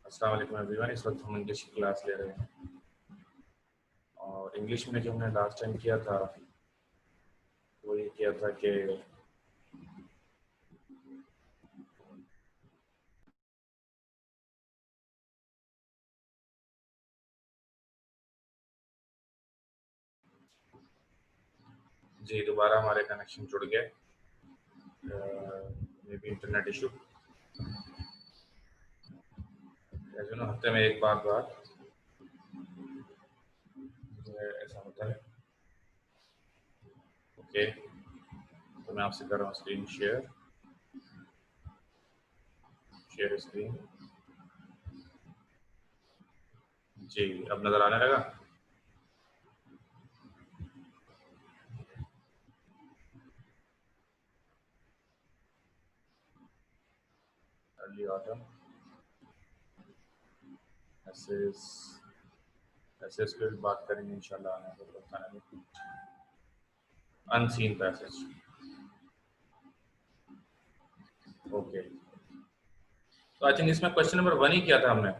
अस्सलाम वालेकुम एवरीवन। इस वक्त हम इंग्लिश की क्लास ले रहे हैं और इंग्लिश में जो हमने लास्ट टाइम किया था वो ये किया था कि जी दोबारा हमारे कनेक्शन जुड़ गए, मे बी इंटरनेट इशू। ऐसे ना हफ्ते में एक बार ऐसा होता है। ओके, तो मैं आपसे कर रहा हूँ स्क्रीन शेयर स्क्रीन। जी अब नज़र आने लगा। अर्ली ऑटम एसेस पे भी बात करेंगे इंशाल्लाह आने वाले में। Unseen passage. ओके, तो आई थिंक इसमें क्वेश्चन नंबर 1 ही किया था हमने,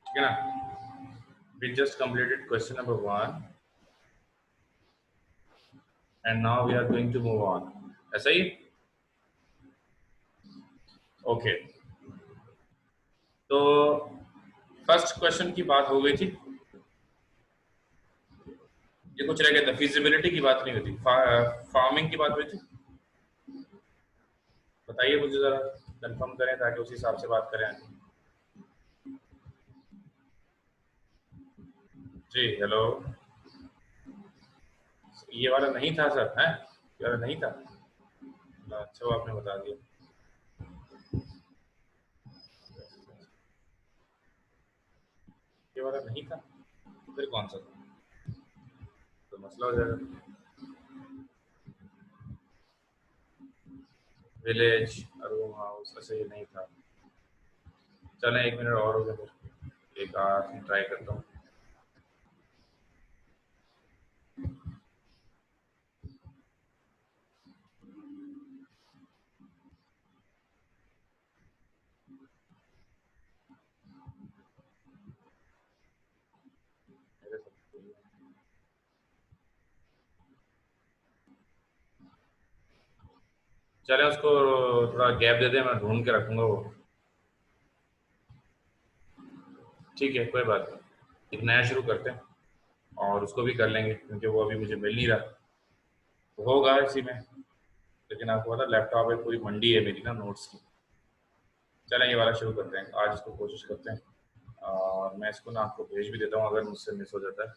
ठीक है ना। We just completed question number 1 and now we are going to move on. ऐसा ही? ओके, तो फर्स्ट क्वेश्चन की बात हो गई थी, ये कुछ रह गया था, फिजिबिलिटी की बात नहीं हुई थी, फार्मिंग की बात हुई थी। बताइए मुझे जरा, कंफर्म करें ताकि उसी हिसाब से बात करें। जी हेलो, ये वाला नहीं था सर, है ये वाला नहीं था। अच्छा वो आपने बता दिया। ये वाला नहीं था, फिर कौन सा था? तो मसला हो जाएगा। विलेज, रूम हाउस, ऐसे ही नहीं था। चलें 1 मिनट और हो गया, फिर एक आध ट्राई करता हूँ। चले उसको थोड़ा गैप दे दें, मैं ढूंढ के रखूंगा वो। ठीक है, कोई बात नहीं, एक नया शुरू करते हैं और उसको भी कर लेंगे क्योंकि वो अभी मुझे मिल नहीं रहा। तो होगा इसी में, लेकिन आपको पता लैपटॉप है, पूरी मंडी है मेरी ना नोट्स की। चलें ये वाला शुरू करते हैं, आज इसको कोशिश करते हैं और मैं इसको ना आपको भेज भी देता हूँ अगर मुझसे मिस हो जाता है।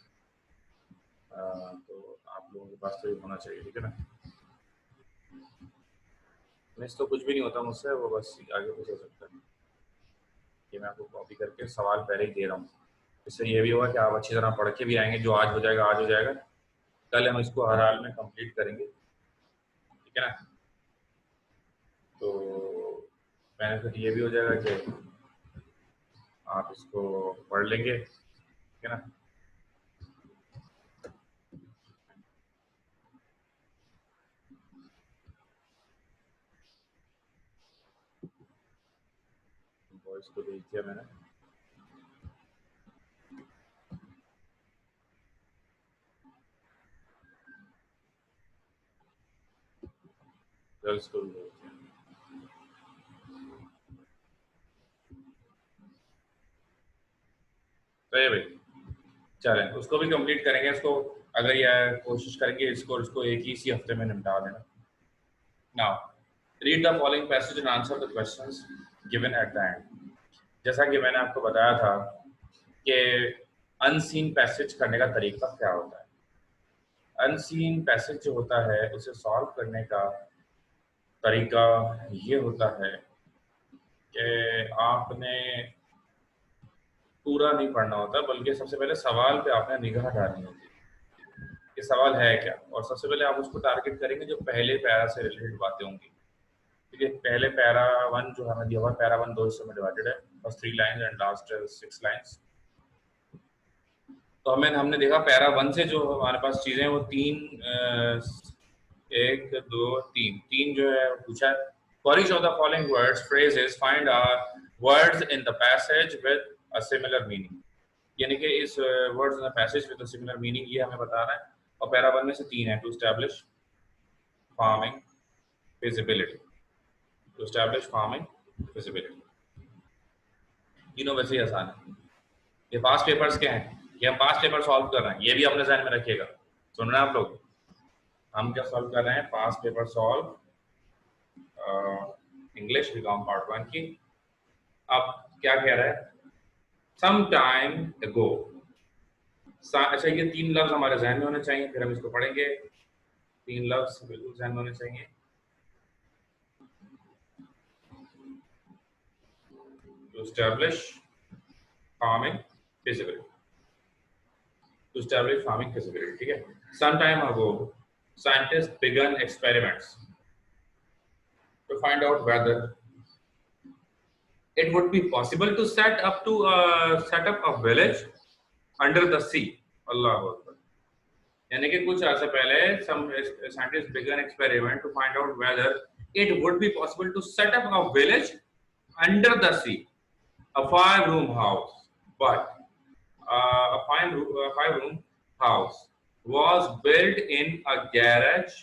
तो आप लोगों के पास तो ये होना चाहिए, ठीक है ना। मिस तो कुछ भी नहीं होता मुझसे, वो बस आगे कुछ हो सकता है। ये मैं आपको कॉपी करके सवाल पहले ही दे रहा हूँ, इससे ये भी होगा कि आप अच्छी तरह पढ़ के भी आएंगे। जो आज हो जाएगा आज हो जाएगा, कल हम इसको हर हाल में कंप्लीट करेंगे, ठीक है ना। तो बेनिफिट ये भी हो जाएगा कि आप इसको पढ़ लेंगे, ठीक है ना। वॉइस को भेज दिया मैंने। गर्ल्स को भी भेज दिया। तो ये भाई चलें उसको भी कंप्लीट करेंगे। इसको अगर ये कोशिश करेंगे इसको एक ही इसी हफ्ते में निपटा देना। Now read the following passage and answer the questions given at the end. जैसा कि मैंने आपको बताया था कि अनसीन पैसेज करने का तरीका क्या होता है। अनसीन पैसेज जो होता है उसे सॉल्व करने का तरीका ये होता है कि आपने पूरा नहीं पढ़ना होता, बल्कि सबसे पहले सवाल पे आपने निगाह डालनी होती है कि सवाल है क्या, और सबसे पहले आप उसको टारगेट करेंगे जो पहले पैरा से रिलेटेड बातें होंगी। ठीक है, पहले पैरा 1 जो हमें दिया हुआ, पैरा 1 2 हिस्सों में डिवाइडेड है, first 3 lines and last 6 lines. तो हमने देखा पैरा 1 से जो हमारे पास चीजें हैं वो 3 1 2 3 जो है पूछा है। For each of the following words, phrases, find words in the passage with a similar meaning. यानी कि इस words in the passage with a similar meaning ये हमें बता रहा है, और पैरा 1 में से 3 है. To establish farming feasibility. To establish farming feasibility. तीनों वैसे ही आसान है. ये पास्ट पेपर्स के हैं, ये हम पास्ट पेपर सॉल्व कर रहे हैं, ये भी अपने ध्यान में रखिएगा. सुन रहे हैं आप लोग? हम क्या सॉल्व कर रहे हैं? Past paper solve English BCom part 1 की. अब क्या कह रहा है? Some time ago. अच्छा, ये 3 लफ्ज हमारे जहन में होने चाहिए, फिर हम इसको पढ़ेंगे. 3 लफ्ज बिल्कुल जहन में होने चाहिए. To establish farming feasibility. To establish farming feasibility. ठीक है. Some time ago, scientists began experiments to find out whether it would be possible to set up a village under the sea. Allahu Akbar. यानी कि कुछ अर्से पहले some scientists began experiment to find out whether it would be possible to set up a village under the sea, a 5-room house. But a 5-room house was built in a garage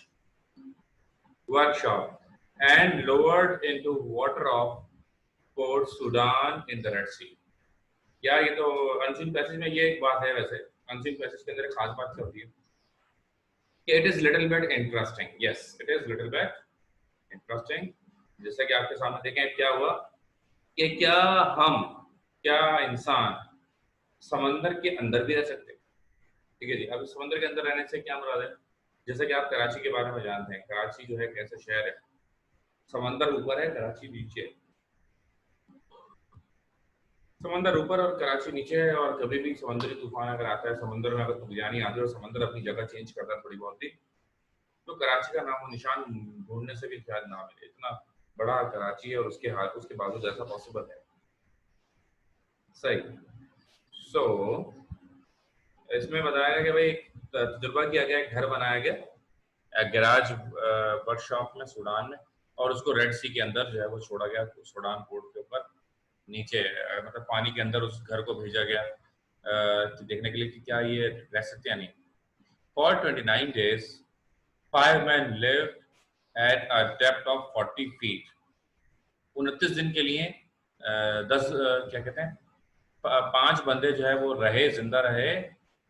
workshop and lowered into water of Port Sudan in the Red Sea. यार ये तो unseen passage में ये एक बात है. वैसे unseen passage के अंदर एक खास बात क्या होती है कि it is little bit interesting. Yes, it is little bit interesting. जैसा कि आपके सामने देखें क्या हुआ कि क्या इंसान समंदर के अंदर भी रह सकते हैं. ठीक है जी. अब समंदर के अंदर रहने से क्या मुराद है? जैसे कि आप कराची के बारे में जानते हैं, कराची जो है कैसे शहर है, समंदर ऊपर है, कराची नीचे है. समंदर ऊपर और कराची नीचे है, और कभी भी समुद्री तूफान अगर आता है, समंदर में अगर तूफानी आती है और समंदर अपनी जगह चेंज करता है थोड़ी बहुत ही, तो कराची का नाम निशान ढूंढने से भी शायद ना मिले. इतना बड़ा कराची है और उसके बावजूद ऐसा पॉसिबल है. सही. सो इसमें बताया गया कि भाई तजुर्बा किया गया, घर बनाया गया गैराज वर्कशॉप में सूडान में, और उसको रेड सी के अंदर जो है वो छोड़ा गया, सूडान पोर्ट के ऊपर नीचे, मतलब पानी के अंदर उस घर को भेजा गया देखने के लिए कि क्या ये रह सकते या नहीं. For 29 days 5 men lived at a depth of 40 feet. 29 दिन के लिए 10 क्या कहते हैं 5 बंदे जो है वो रहे, जिंदा रहे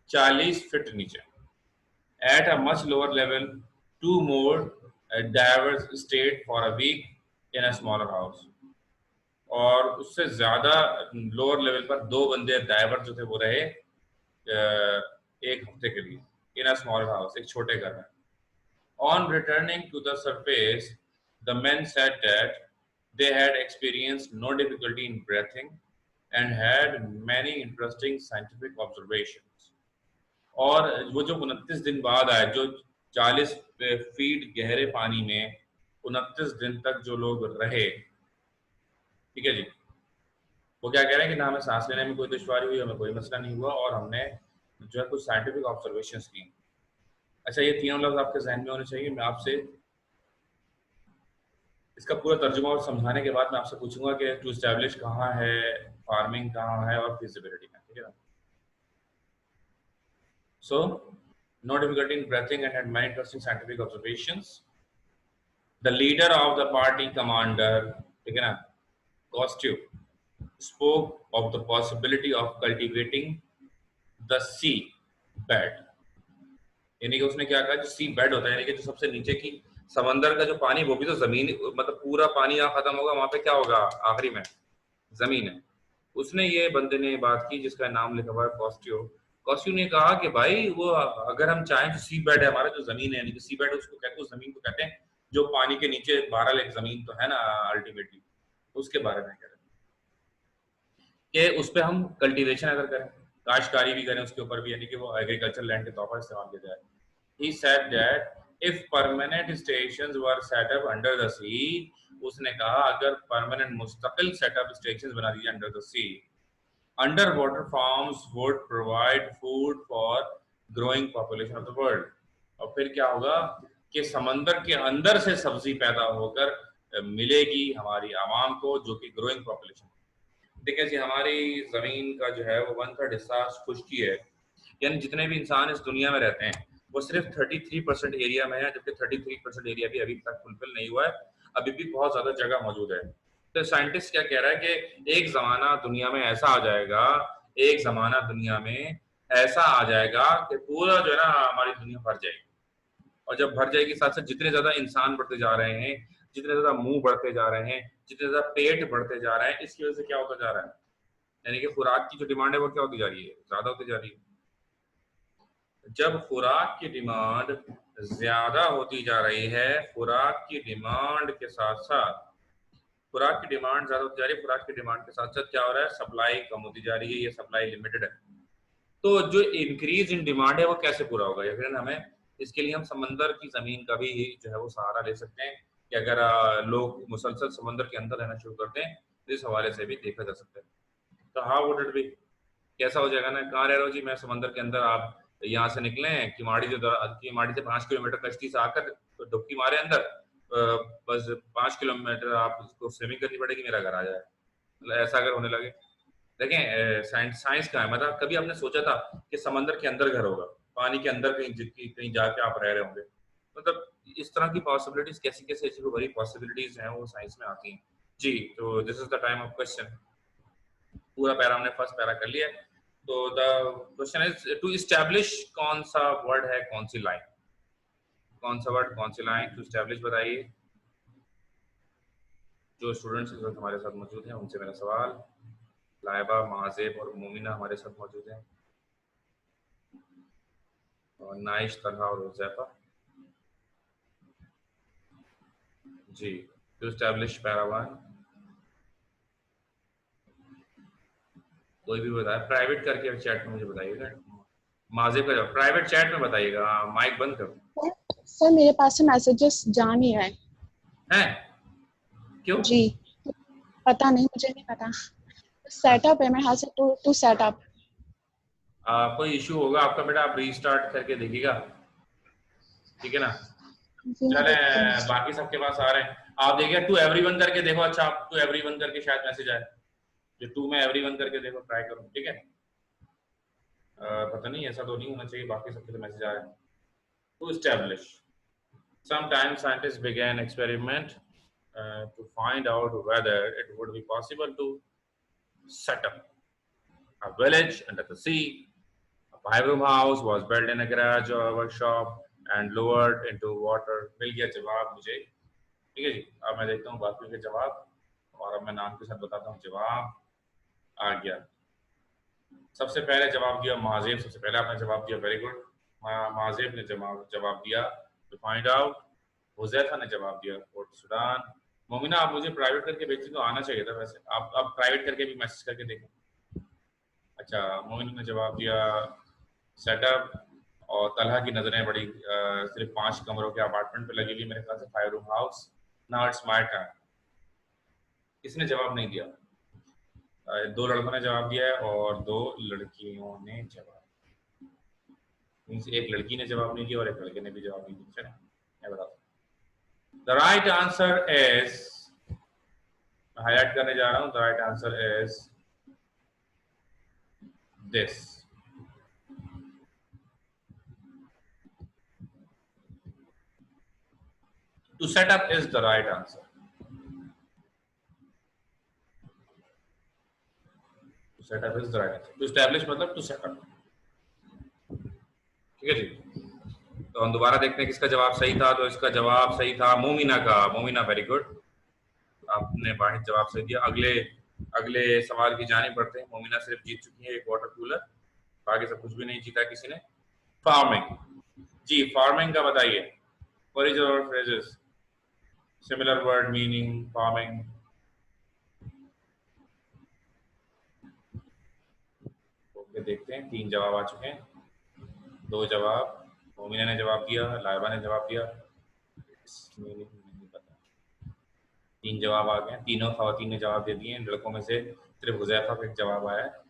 40 फीट नीचे. At a much lower level, 2 more divers stayed for a week in a smaller house. और उससे ज्यादा लोअर लेवल पर 2 बंदे डाइवर जो थे वो रहे 1 हफ्ते के लिए इन अ स्मॉल हाउस, एक छोटे घर में. On returning to the surface, the men said that they had experienced no difficulty in breathing and had many interesting scientific observations. और वो जो 29 दिन बाद आए, जो 40 फीट गहरे पानी में 29 दिन तक जो लोग रहे, ठीक है जी, वो क्या कह रहे हैं कि ना हमें सांस लेने में कोई दुश्वारी हुई, हमें कोई मसला नहीं हुआ, और हमने जो है कुछ साइंटिफिक ऑब्जर्वेशंस की. अच्छा, ये तीनों लफ्ज आपके जहन में होने चाहिए. मैं आपसे इसका पूरा तर्जुमा और समझाने के बाद मैं आपसे पूछूंगा कि टू एस्टैब्लिश कहाँ है, फार्मिंग कहाँ है और फिजिबिलिटी कहाँ है. ठीक है. So, no difficulty in breathing and had many interesting scientific observations. The leader of the party, commander, ठीक है ना, Costume, spoke of the possibility of cultivating the sea bed. यानी कि उसने क्या कहा, जो सी बेड होता है, यानी कि जो सबसे नीचे की समंदर का जो पानी, वो भी तो जमीन, मतलब पूरा पानी यहाँ खत्म होगा, वहां पे क्या होगा आखिरी में? जमीन है. उसने ये बंदे ने बात की जिसका नाम लिखा हुआ है कॉस्ट्यू. कॉस्ट्यू ने कहा कि भाई वो अगर हम चाहें तो सी बेड है हमारा, जो जमीन है, यानी कि सी बेड उसको कहते हैं, जमीन को कहते हैं जो पानी के नीचे बहरहाल एक जमीन तो है ना अल्टीमेटली, उसके बारे में कह रहे हैं कि उस पर हम कल्टीवेशन अगर करें, काश्तकारी भी करें उसके ऊपर भी, यानी कि वो एग्रीकल्चर लैंड के तौर पर इस्तेमाल किया जाए. He said that if permanent stations were set up under the sea, उसने कहा अगर परमानेंट मुस्तकिल सेटअप स्टेशंस बना दिए under the sea, underwater farms would provide food for growing population of the world. और फिर क्या होगा कि समंदर के अंदर से सब्जी पैदा होकर मिलेगी हमारी आवाम को, जो कि ग्रोइंग पॉपुलेशन। देखिए जी, हमारी ज़मीन का जो है वो 1/3 हिस्सा खुश्की है, यानी जितने भी इंसान इस दुनिया में रहते हैं वो सिर्फ 33% एरिया में है, जबकि 33% एरिया भी अभी तक फुलफिल नहीं हुआ है, अभी भी बहुत ज़्यादा जगह मौजूद है। तो साइंटिस्ट क्या कह रहा है कि एक ज़माना दुनिया में ऐसा आ जाएगा, एक ज़माना दुनिया में ऐसा आ जाएगा कि पूरा जो है ना हमारी दुनिया भर जाएगी, और जब भर जाएगी साथ साथ जितने ज़्यादा इंसान बढ़ते जा रहे हैं, जितने ज़्यादा मुंह बढ़ते जा रहे हैं, जितने ज़्यादा पेट बढ़ते जा रहे हैं, इसकी वजह से क्या होता जा रहा है, यानी कि खुराक की जो डिमांड है वो क्या होती जा रही है, ज़्यादा होती जा रही है। जब खुराक की डिमांड ज्यादा होती जा रही है, खुराक की डिमांड के साथ साथ खुराक की डिमांड ज्यादा होती जा रही है, खुराक की डिमांड के साथ साथ क्या हो रहा है, सप्लाई कम होती जा रही है, ये सप्लाई लिमिटेड है। तो जो इंक्रीज इन डिमांड है वो कैसे पूरा होगा, या फिर हमें इसके लिए हम समंदर की जमीन का भी जो है वो सहारा ले सकते हैं, कि अगर लोग मुसलसल समंदर के अंदर रहना शुरू करते हैं तो इस हवाले से भी देखा जा सकता है। तो हाउ वुड इट बी, कैसा हो जाएगा ना, कहाँ रह रहे हो जी, मैं समंदर के अंदर, आप यहाँ से निकले किमाड़ी किमाड़ी से 5 किलोमीटर कश्ती से आकर तो डुबकी मारे अंदर, बस 5 किलोमीटर आप उसको स्विमिंग करनी पड़ेगी, मेरा घर आ जाए, मतलब ऐसा अगर होने लगे। देखें साइंस साइंस का है, मतलब कभी आपने सोचा था कि समंदर के अंदर घर होगा, पानी के अंदर कहीं कहीं जाके आप रह रहे होंगे, मतलब इस तरह की पॉसिबिलिटीज, कैसी कैसी ऐसी बड़ी पॉसिबिलिटीज हैं वो साइंस में आती हैं जी। तो this is the time of question. पूरा पैरा हमने फर्स्ट पैरा कर लिया है। तो the question is to establish, कौन सा वर्ड है, कौन सी लाइन, कौन सा वर्ड कौन सी लाइन, टू इस्टेब्लिश बताइए। जो स्टूडेंट्स इस वक्त हमारे साथ मौजूद हैं उनसे मेरा सवाल, लाइबा, महाजेब और मोमिना हमारे साथ मौजूद हैं, और नाइश, तलहा और हुजैफा जी। टू इस्टेब्लिश पैरा वन, कोई भी बताए, प्राइवेट करके चैट में मुझे बताइएगा। माजेब का जवाब प्राइवेट चैट में बताइएगा, माइक बंद करो। सर मेरे पास से मैसेजेस जा नहीं रहे हैं, क्यों? जी, पता नहीं, मुझे नहीं पता। सेटअप है मेरे हाथ से, टू सेटअप। कोई इशू होगा आपका बेटा, आप रीस्टार्ट करके देखिएगा, ठीक है ना। जी मैं चले, देखती हूँ। बाकी सबके पास आ रहे हैं, आप देखिए टू एवरीवन करके देखो, अच्छा आप टू एवरीवन करके शायद मैसेज आए, जो टू में एवरीवन करके देखो, ट्राई करो, ठीक है। पता नहीं, ऐसा तो नहीं होना चाहिए, बाकी सबके तो मैसेज आ रहे हैं। To establish, sometimes scientists began experiment to find out whether it would be possible to set up a village under the sea. A five-room house was built in a garage or workshop and lowered into water. मिल गया जवाब मुझे, ठीक है जी। अब मैं देखता हूँ बाकी के जवाब, और अब मैं नाम के साथ बताता हूँ जवाब आ गया। सबसे पहले जवाब दिया महाजेब, सबसे पहले आपने जवाब दिया, वेरी गुड। महाजेब ने जवाब दिया टू फाइंड आउट। हुजैफा ने जवाब दिया पोर्ट सुडान। मोमिना, आप मुझे प्राइवेट करके भेजती तो आना चाहिए था वैसे, आप प्राइवेट करके भी मैसेज करके देखें। अच्छा, मोमिना ने जवाब दिया सेटअप, और तलहा की नजरें बड़ी सिर्फ 5 कमरों के अपार्टमेंट पे लगी हुई, मेरे ख्याल से 5 room house. Now it's my turn. किसने जवाब नहीं दिया? 2 लड़कों ने जवाब दिया है और 2 लड़कियों ने जवाब, मीन्स एक लड़की ने जवाब नहीं दिया और एक लड़के ने भी जवाब नहीं दिया। मैं बताता हूँ, the right answer is, highlight करने जा रहा हूँ, the right answer is this. To set up is the right answer. To set up is the right answer. To establish मतलब टू सेट अप, ठीक है जी। तो हम दोबारा देखते हैं किसका जवाब सही था। तो इसका जवाब सही था मोमिना का। मोमिना, वेरी गुड, आपने वाहिद जवाब सही दिया। अगले अगले सवाल की जानिब बढ़ते हैं। मोमिना सिर्फ जीत चुकी है एक वाटर कूलर, बाकी सब कुछ भी नहीं जीता किसी ने। फार्मिंग जी, फार्मिंग का बताइए, वर्ड और phrases, similar word meaning farming. Okay, देखते हैं, 3 जवाब आ चुके हैं, 2 जवाब मोमिना ने जवाब दिया, लाइबा ने जवाब दिया, नहीं पता। 3 जवाब आ गए, तीनों खवातीन ने जवाब दे दिए, लड़कों में से सिर्फ हुजैफा का एक जवाब आया है।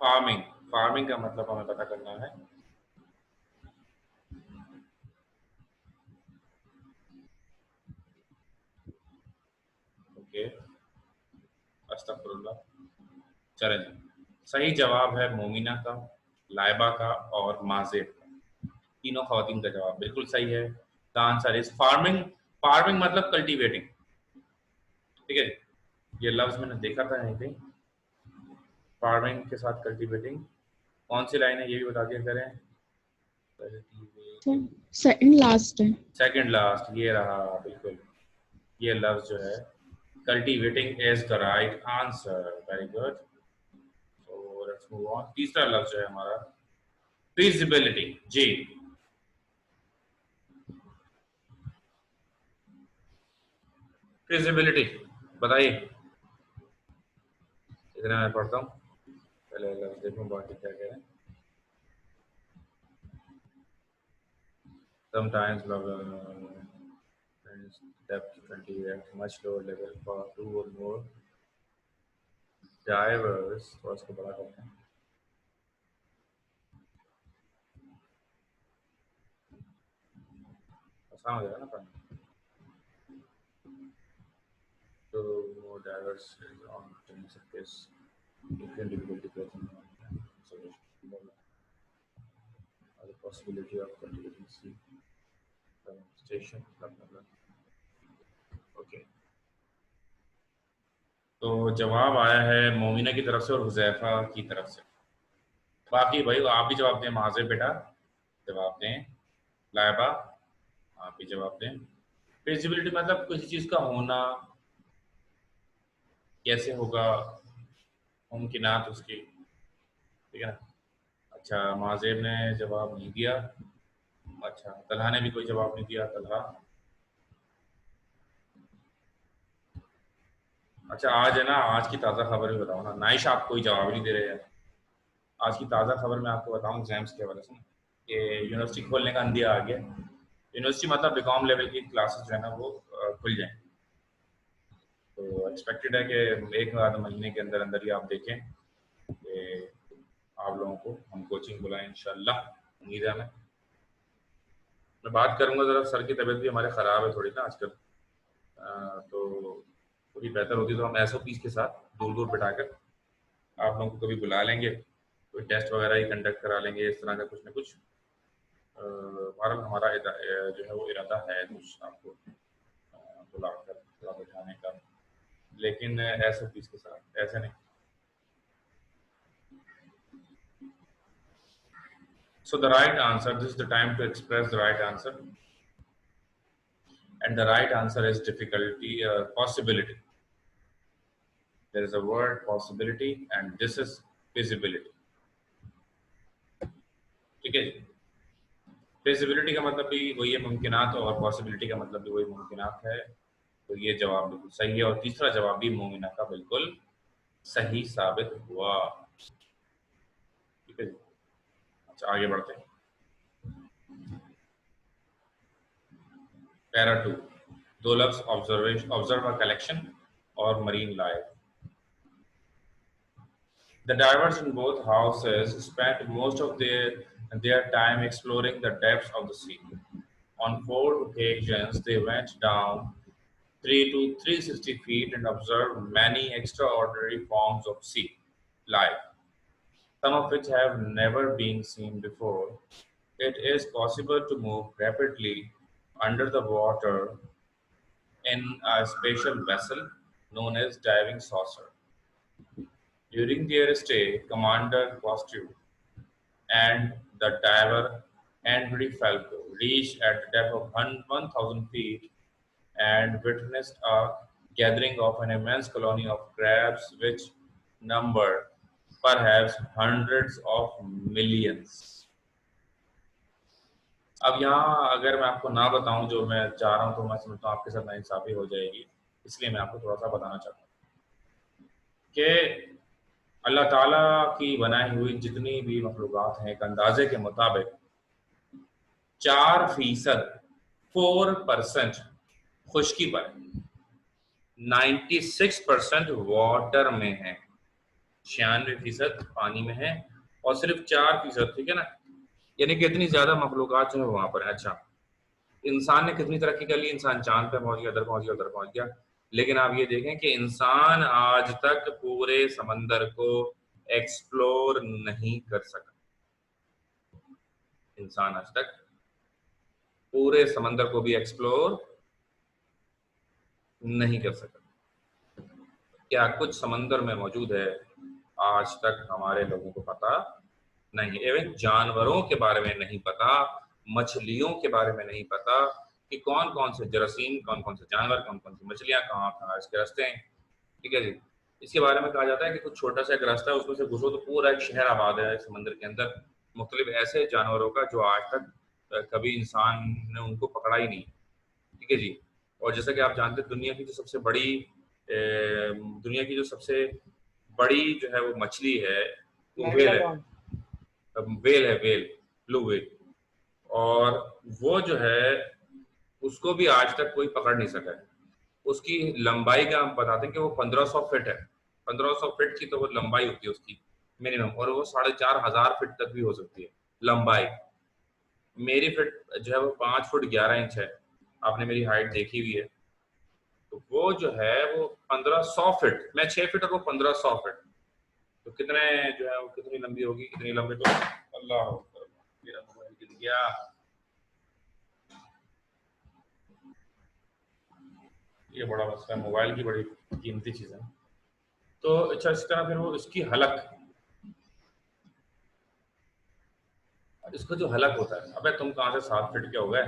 फार्मिंग, फार्मिंग का मतलब हमें पता करना है। ओके, अस्तगफुरुल्लाह। चलें जी, सही जवाब है मोमिना का, लाइबा का और माजिद का। तीनों खवातीन का जवाब बिल्कुल सही है। The answer is farming. Farming मतलब कल्टीवेटिंग, ठीक है। ये लफ्ज मैंने देखा था यहीं पे, फार्मिंग के साथ कल्टीवेटिंग। कौन सी लाइन है ये भी बता दिया करें। सेकंड लास्ट है। सेकंड लास्ट, ये रहा बिल्कुल। ये लफ्ज जो है cultivating is the right answer. Very good. So let's move on. तीसरा लफ्ज है हमारा फिजिबिलिटी। जी, फिजिबिलिटी बताइए। इतना मैं पढ़ता हूँ, पहले लफ्ज देखूं बाकी क्या कह रहे हैं। Sometimes depth continue at much lower level for two or more divers। तो इसको बड़ा करते हैं। आसान हो जाएगा ना पढ़ना। तो more divers on the surface, different difficulty present solution, or the possibility of cultivating sea station, blah blah blah। Okay, तो जवाब आया है मोमिना की तरफ से और हुजैफा की तरफ से। बाकी भाई आप भी जवाब दें, महाजे बेटा जवाब दें, लाइबा आप भी जवाब दें। फिजिबिलिटी मतलब किसी चीज का होना, कैसे होगा, मुमकिनात उसकी, ठीक है ना। अच्छा, माजेब ने जवाब नहीं दिया। अच्छा, तलहा ने भी कोई जवाब नहीं दिया। तलहा, अच्छा आज है ना, आज की ताज़ा खबर भी बताओ ना। नाइश आप कोई जवाब नहीं दे रहे हैं। आज की ताज़ा खबर मैं आपको बताऊं एग्जाम्स के हवाले से ना, कि यूनिवर्सिटी खोलने का अंदिया आ गया। यूनिवर्सिटी मतलब बीकॉम लेवल की क्लासेस जो है ना वो खुल जाएं। तो एक्सपेक्टेड है कि एक आध महीने के अंदर अंदर ही आप देखें कि आप लोगों को हम कोचिंग बुलाएं इंशाल्लाह। उम्मीद है हमें। मैं बात करूंगा, ज़रा सर की तबीयत भी हमारे ख़राब है थोड़ी ना आजकल, तो थोड़ी बेहतर होती तो हम एसओपीज़ के साथ दूर दूर बिठाकर आप लोगों को कभी बुला लेंगे, कोई टेस्ट वगैरह ही कंडक्ट करा लेंगे, इस तरह का कुछ ना कुछ। बहरहाल हमारा जो है वो इरादा है कुछ आपको बुलाकर थोड़ा बिठाने का, लेकिन एसओपीज़ के साथ, ऐसे नहीं। So the right answer, this is the time to express the right answer, and the right answer is difficulty, possibility. There is a word possibility and this is feasibility, ठीक है जी। feasibility का मतलब भी वही है मुमकिनात, और possibility का मतलब भी वही मुमकिनात है। तो ये जवाब बिल्कुल सही है, और तीसरा जवाब भी मोमिना का बिल्कुल सही साबित हुआ, ठीक है जी। अच्छा, आगे बढ़ते हैं। पैरा 2, दो लफ्ज ऑब्जर्वेशन, ऑब्जर्व अ कलेक्शन और marine life. The divers in both houses spent most of their time exploring the depths of the sea. On 4 occasions, they went down 3 to 360 feet and observed many extraordinary forms of sea life, some of which have never been seen before. It is possible to move rapidly under the water in a special vessel known as diving saucer. During their stay, Commander Cousteau and the diver Henry Falco reached at the depth of 1,000 feet and witnessed a gathering of an immense colony of crabs which numbered perhaps hundreds of millions. अब यहाँ अगर मैं आपको ना बताऊं जो मैं चाह रहा हूं तो मैं समझता हूँ आपके साथ नाइंसाफी हो जाएगी, इसलिए मैं आपको थोड़ा सा बताना चाहता हूँ कि अल्लाह ताला की बनाई हुई जितनी भी मखलूक़ात हैं, एक अंदाजे के मुताबिक 4% 4% खुश्की पर, 96% वाटर में है, 96% पानी में है और सिर्फ 4%, ठीक है ना, यानी कि इतनी ज्यादा मखलूक़ात जो है वहां पर है। अच्छा, इंसान ने कितनी तरक्की कर ली, इंसान चांद पे पहुंच गया, इधर पहुंच गया, उधर पहुंच गया, लेकिन आप ये देखें कि इंसान आज तक पूरे समंदर को एक्सप्लोर नहीं कर सका। इंसान आज तक पूरे समंदर को भी एक्सप्लोर नहीं कर सका। क्या कुछ समंदर में मौजूद है आज तक हमारे लोगों को पता नहीं। एवं जानवरों के बारे में नहीं पता, मछलियों के बारे में नहीं पता कि कौन कौन से जरासीम, कौन कौन से जानवर, कौन कौन सी मछलियां कहाँ कहाँ इसके रास्ते हैं। ठीक है जी। इसके बारे में कहा जाता है कि कुछ छोटा सा एक रास्ता है, उसमें से घुसो तो पूरा एक शहर आबाद है समंदर के अंदर, मुख्तलिफ ऐसे जानवरों का जो आज तक कभी इंसान ने उनको पकड़ा ही नहीं। ठीक है जी। और जैसा कि आप जानते हैं दुनिया की जो सबसे बड़ी जो है वो मछली है, वो वेल है। वेल है, वेल, ब्लू वेल। और वो जो है उसको भी आज तक कोई पकड़ नहीं सका है। उसकी लंबाई का हम बताते हैं कि वो 1500 फीट है। 1500 फीट की तो वो लंबाई होती है उसकी मिनिमम, और वो 4500 फीट तक भी हो सकती है लंबाई। मेरी फिट जो है वो 5 फुट 11 इंच है, आपने मेरी हाइट देखी हुई है। तो वो जो है वो 1500 फीट, मैं 6 फीट और वो 1500 फीट, तो कितने जो है वो कितनी लंबी होगी, कितनी लंबी। तो अल्लाह, मेरा मोबाइल गिर गया। ये बड़ा मसला है, मोबाइल की बड़ी कीमती चीज है। तो अच्छा, इस तरह फिर वो इसकी हलक, इसका जो हलक होता है, अबे तुम कहाँ से 7 फीट के हो गए,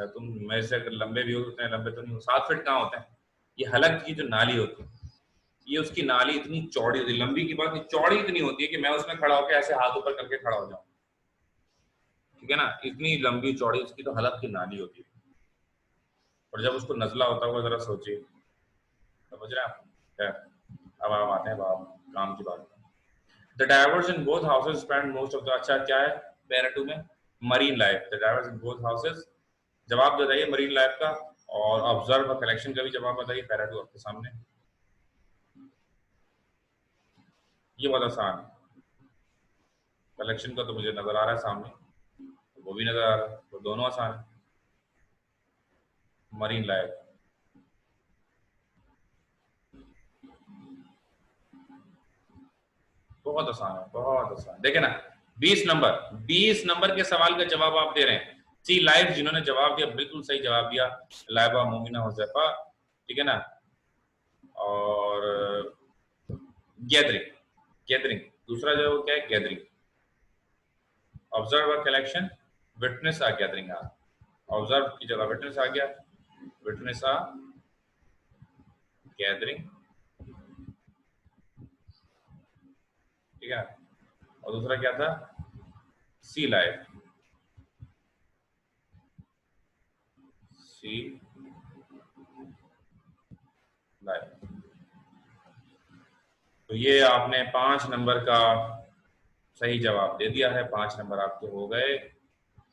तुम मेरे से अगर लंबे भी हो उतने लंबे तो नहीं हो, 7 फीट कहाँ होते हैं। ये हलक की जो नाली होती है, ये उसकी नाली इतनी चौड़ी होती है, लंबी की बात नहीं, चौड़ी इतनी होती है कि मैं उसमें खड़ा होकर ऐसे हाथ ऊपर करके खड़ा हो जाऊं। ठीक है ना, इतनी लंबी चौड़ी उसकी तो हलक की नाली होती है। और जब उसको नजला होता हुआ जरा सोचिए, समझ रहे हैं आप। अब आप आते हैं काम की बात। The drivers in both houses spend most of the, अच्छा क्या है पैरा 2 में, marine life. The drivers in both houses, जवाब बताइए मरीन लाइफ का, और ऑब्जर्व और कलेक्शन का भी जवाब बताइए। पैरा 2 आपके सामने, ये बहुत आसान है। कलेक्शन का तो मुझे नजर आ रहा है सामने, वो भी नजर आ रहा है, तो दोनों आसान है। मरीन लाइफ बहुत आसान है, बहुत आसान। देखे ना, 20 नंबर के सवाल का जवाब आप दे रहे हैं। सी लाइफ, जिन्होंने जवाब दिया बिल्कुल सही जवाब दिया, लाइबा, मोमिना, हुजैफा। ठीक है ना। और गैदरिंग, गैदरिंग दूसरा जो है वो क्या है, गैदरिंग। ऑब्जर्व और कलेक्शन, विटनेस आ, गैदरिंग आ। ऑब्जर्व की जगह विटनेस आ गया, विटनेस आ, गैदरिंग। ठीक है। और दूसरा क्या था, सी लाइफ, सी लाइफ। तो ये आपने 5 नंबर का सही जवाब दे दिया है, 5 नंबर आपके हो गए।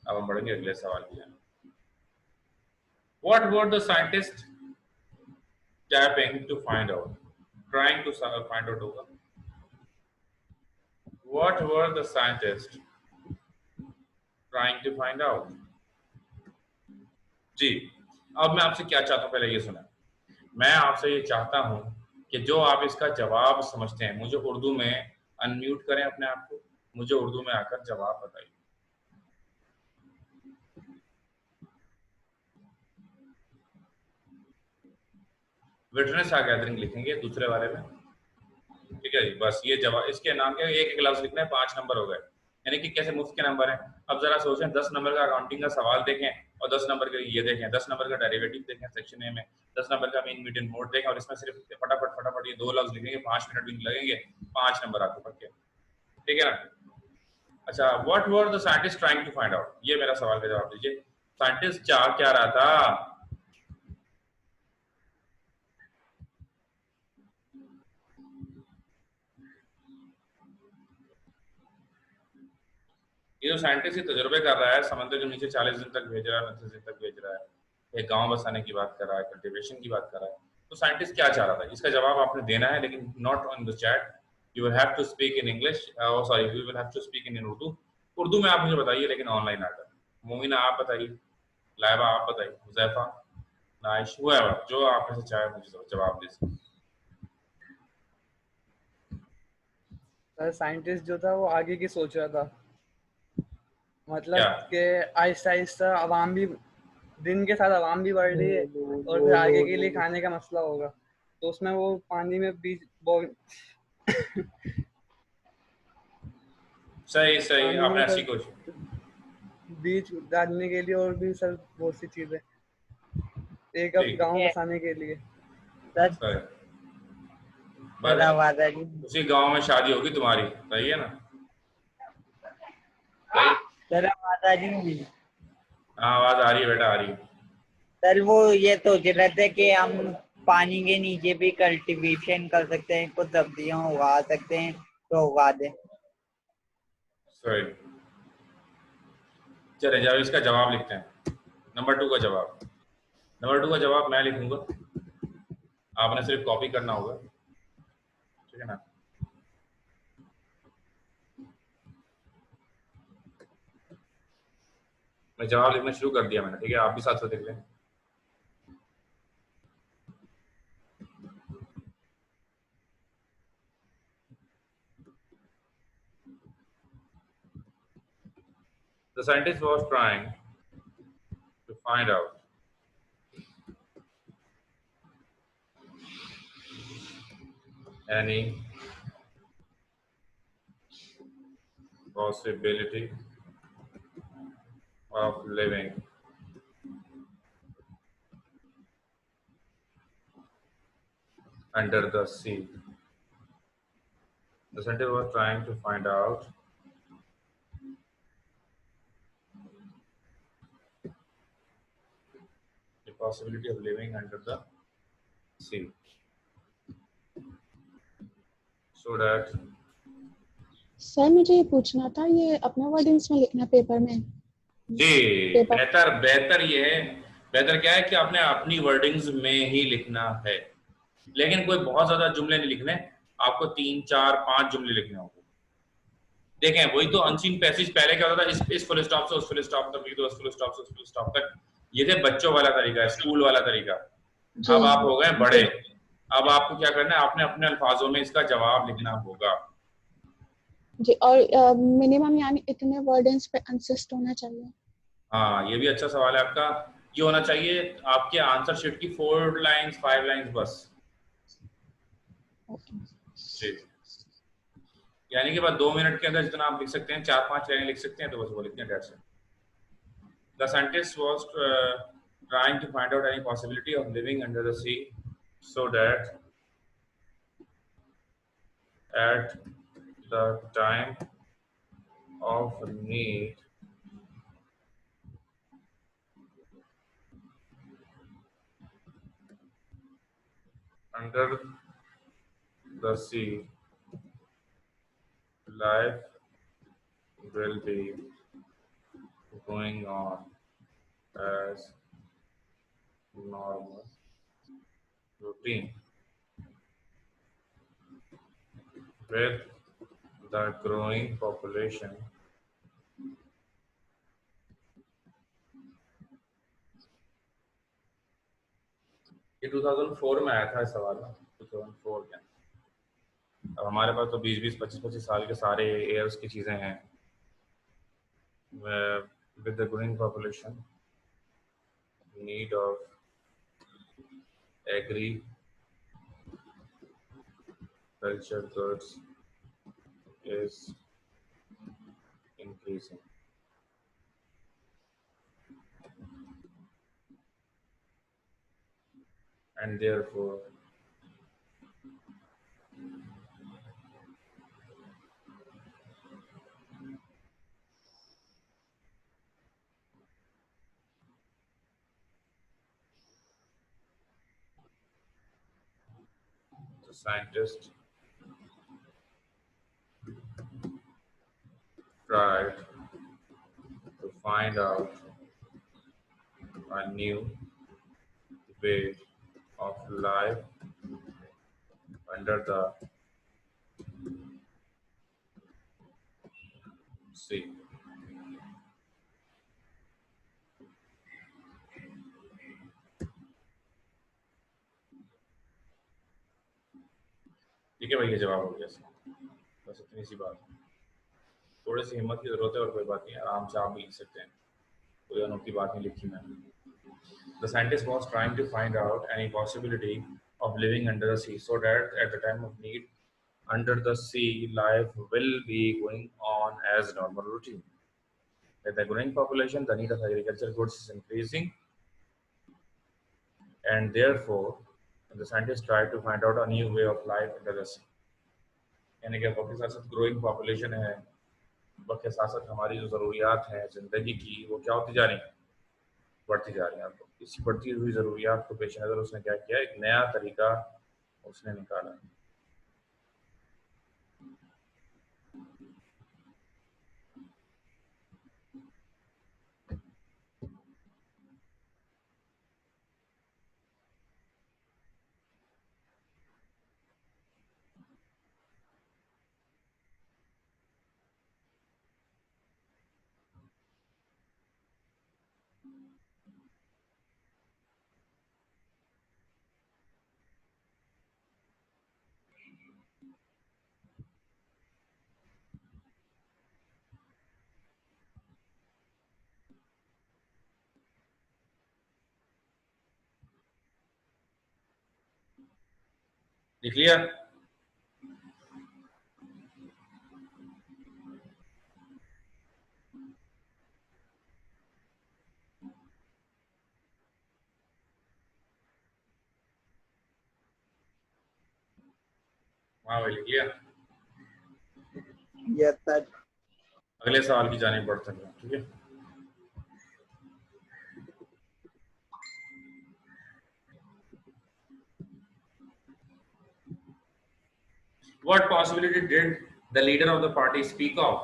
अब हम बढ़ेंगे अगले सवाल की जाने। What were the scientists tapping to find out? Trying to find out होगा। What were the scientists trying to find out? जी, अब मैं आपसे क्या चाहता हूँ पहले ये सुना। मैं आपसे ये चाहता हूँ कि जो आप इसका जवाब समझते हैं, मुझे उर्दू में अनम्यूट करें अपने आप को, मुझे उर्दू में आकर जवाब बताइए। विटनेस आ गैदरिंग लिखेंगे दूसरे वाले में। ठीक है जी, बस ये जवाब, इसके नाम के एक एक लफ्ज लिखना है, 5 नंबर हो गए। यानी कि कैसे मुफ्त के नंबर हैं। अब जरा सोचें, 10 नंबर का अकाउंटिंग का सवाल देखें, और 10 नंबर के ये देखें, 10 नंबर का डेरिवेटिव देखें सेक्शन ए में, 10 नंबर का मीन मीडियन मोड देखें, और इसमें सिर्फ फटाफट फटाफट ये 2 लफ्ज लिखेंगे, 5 मिनट भी लगेंगे, 5 नंबर आपको पक्के। ठीक है ना। अच्छा, what were the scientist trying to find out, ये मेरा सवाल का जवाब दीजिए। साइंटिस्ट चाह क्या रहा था। ये जो साइंटिस्ट तजुर्बे कर रहा है, समंदर के नीचे 40 दिन तक भेज रहा है, 29 दिन तक भेज रहा है, एक गांव बसाने की बात कर रहा है, कल्टीवेशन की बात कर रहा है, तो साइंटिस्ट क्या चाह रहा था, इसका जवाब आपने देना है, लेकिन not on the chat. You will have to speak in English, sorry, you will have to speak in Urdu. Urdu में आप मुझे बताइए, लेकिन ऑनलाइन आकर। मोमिना आप बताइए, लाइबा आप बताइए, हुजैफा, नाइस, whoever, जो आप में से चाहे मुझे जवाब दे सकते। सर साइंटिस्ट जो था वो आगे की सोच रहा था, मतलब क्या? कि आहिस्ता आहिस्ता आवाम भी, दिन के साथ आवाम भी बढ़ रही है और फिर आगे के लिए खाने का मसला होगा, तो उसमें वो पानी में बीज सही सही, पानी आपने में अच्छी सर कोशिश। बीज डालने के लिए और भी सर बहुत सी चीजें, एक अब ठीक, गांव बसाने के लिए। सर सही। सर बस आवाज आ रही उसी गांव में शादी होगी तुम्हारी, सही है ना? सही। सर आवाज आ रही होगी। हाँ, आवाज आ रही है बेटा, आ रही है। सर वो ये सोच रहे थे कि हम पानी के नीचे भी कल्टीवेशन कर सकते हैं, कुछ सब्जियां उगा सकते हैं, तो उगा दें। सही। चले जाओ, इसका जवाब लिखते हैं। नंबर 2 का जवाब, नंबर 2 का जवाब मैं लिखूंगा, आपने सिर्फ कॉपी करना होगा, ठीक है ना? मैं जवाब लिखना शुरू कर दिया मैंने, ठीक है? आप भी साथ साथ लिख लें। The scientist was trying to find out any possibility of living under the sea. The scientist was trying to find out the possibility of living under the sea, so that sir मुझे ये पूछना था, ये अपने wordings में लिखना paper में? जी paper बेहतर बेहतर ये है, बेहतर क्या है कि आपने अपनी वर्डिंग्स में ही लिखना है, लेकिन कोई बहुत ज्यादा जुमले नहीं लिखने, आपको 3 4 5 जुमले लिखने होंगे। देखें, वही तो अनसीन पैसेज पहले क्या होता था, इस फुल स्टॉप से उस फुल स्टॉप तक, तो उस फुल स्टॉप से उस फुल स्टॉप तक, ये थे बच्चों वाला तरीका, स्कूल वाला तरीका। जी अब आप हो गए बड़े, अब आपको क्या करना है, आपने अपने अल्फाजों में इसका जवाब लिखना होगा। जी, और मिनिमम यानी इतने वर्डिंग्स पे इंसिस्ट होना चाहिए? हाँ, ये भी अच्छा सवाल है आपका। ये होना चाहिए आपके आंसर शीट की 4 लाइंस 5 लाइंस बस। ओके। जी, यानी कि बस 2 मिनट के अंदर जितना आप लिख सकते हैं, 4-5 लाइनें लिख सकते हैं, तो बस वो लिखते हैं, that's it. The scientist was trying to find out any possibility of living under the sea, so that at the time of need under the sea, life will be going on as normal routine. With the growing population, ये 2004 में आया था इस सवाल में, 2004 के। अब हमारे पास तो 20-20, 25-25 साल के सारे एयर्स की चीजें हैं। With the growing population, need of agriculture goods is increasing. And therefore, the scientist tried to find out a new way of life under the sea. ठीक है भाई, ये जवाब हो गया इसका। बस इतनी सी बात है, थोड़ी सी हिम्मत की जरूरत है और कोई बात नहीं, आराम से आप भी लिख सकते हैं, कोई अनोखी बात नहीं लिखी मैंने। The scientist was trying to find out any possibility of living under the sea so that at the time of need under the sea life will be going on as normal routine. With the growing population, the need of agricultural goods is increasing, and therefore the scientists try to find out a new way of life under the sea. यानी कि वक्त के साथ साथ growing population है, वक्त के साथ साथ हमारी जो ज़रूरियात हैं ज़िंदगी की वो क्या होती जा रही हैं, बढ़ती जा रही हैं। तो इसी बढ़ती हुई ज़रूरियात को पेश नज़र उसने क्या किया, एक नया तरीका उसने निकाला। लिख लिया? हाँ भाई, लिख लिया? Yes sir. अगले सवाल की जानिब बढ़ते हैं, ठीक है। What possibility did the leader of the party speak of?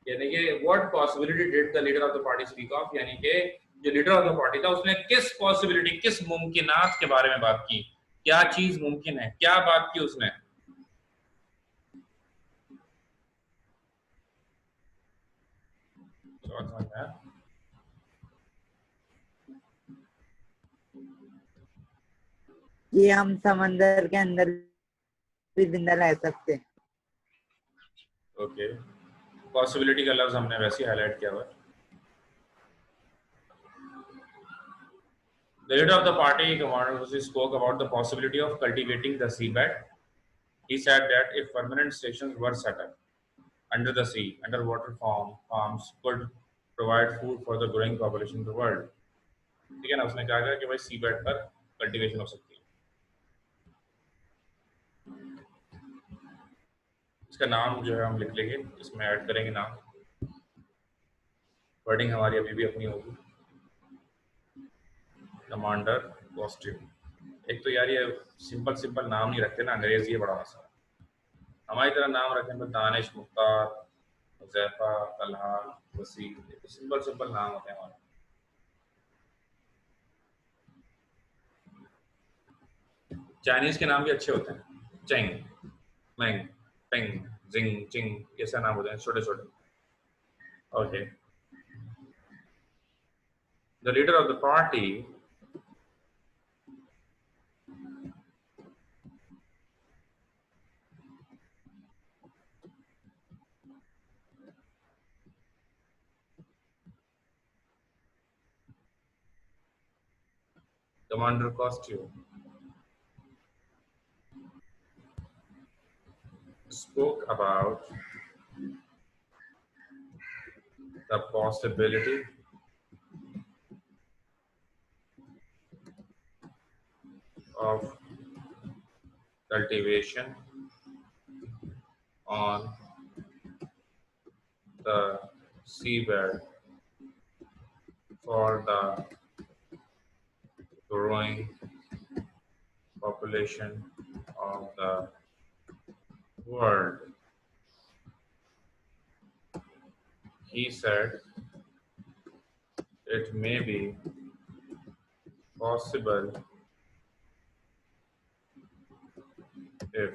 यानी कि what possibility did the leader of the party speak of, यानी कि जो लीडर ऑफ द पार्टी था उसने किस पॉसिबिलिटी, किस मुमकिनात के बारे में बात की, क्या चीज मुमकिन है, क्या बात की उसने। कि हम समंदर के अंदर भी जिंदा रह सकते हैं। ओके, पॉसिबिलिटी का लफ्ज हमने वैसे हाईलाइट किया हुआ है। The leader of the party, Commander, spoke about the possibility of cultivating the seabed. He said that if permanent stations were set up under the sea, underwater farms could provide food for the growing population of the world. ठीक है ना, उसने कहा कि भाई seabed पर cultivation हो सकती है। इसका नाम जो है हम लिख लेंगे, इसमें ऐड करेंगे नाम, वर्डिंग हमारी अभी भी अपनी होगी। Commander costume. एक तो यार ये सिंपल सिंपल नाम नहीं रखते ना अंग्रेजी, है बड़ा मसला। हमारी तरह नाम रखें तो दानिश, मुख्तार, हुज़ैफा, तलहा, वसीम, तो सिंपल सिंपल नाम होते हैं हमारे। चाइनीज के नाम भी अच्छे होते हैं, चेंग, मैंग, पेंग, जिंग, चिंग, ऐसा नाम होते हैं छोटे छोटे। Okay, the leader of the party Commander Costume spoke about the possibility of cultivation on the seabed for the growing population of the world. He said it may be possible if